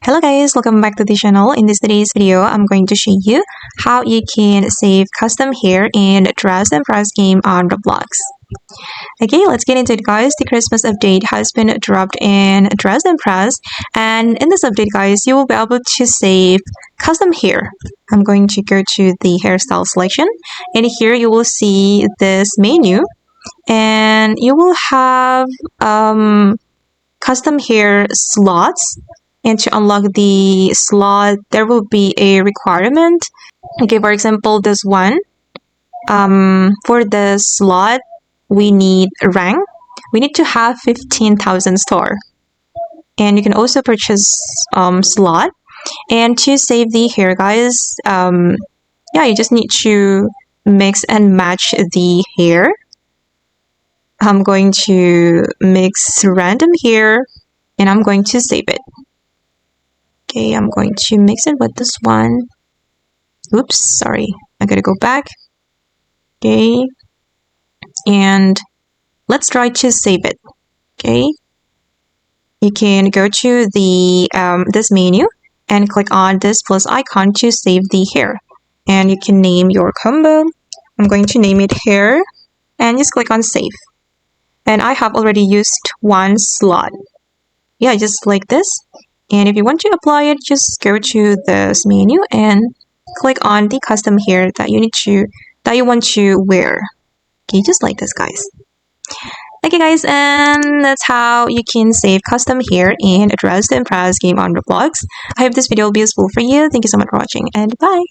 Hello guys, welcome back to the channel. In today's video, I'm going to show you how you can save custom hair in Dress and Press game on Roblox. Okay, let's get into it guys. The Christmas update has been dropped in Dress and Press, and in this update guys, you will be able to save custom hair. I'm going to go to the hairstyle selection, and here you will see this menu, and you will have custom hair slots. And to unlock the slot, there will be a requirement. Okay, for example, this one. For the slot, we need rank. We need to have 15,000 star. And you can also purchase slot. And to save the hair, guys, yeah, you just need to mix and match the hair. I'm going to mix random hair, and I'm going to save it. Okay, I'm going to mix it with this one. Oops, sorry. I gotta go back. Okay. And let's try to save it. Okay. You can go to the this menu and click on this plus icon to save the hair. And you can name your combo. I'm going to name it hair and just click on save. And I have already used one slot. Yeah, just like this. And if you want to apply it, just go to this menu and click on the custom hair that you want to wear. Okay, just like this, guys. Okay, guys, and that's how you can save custom hair in a Dress to Impress game on Roblox. I hope this video will be useful for you. Thank you so much for watching, and bye.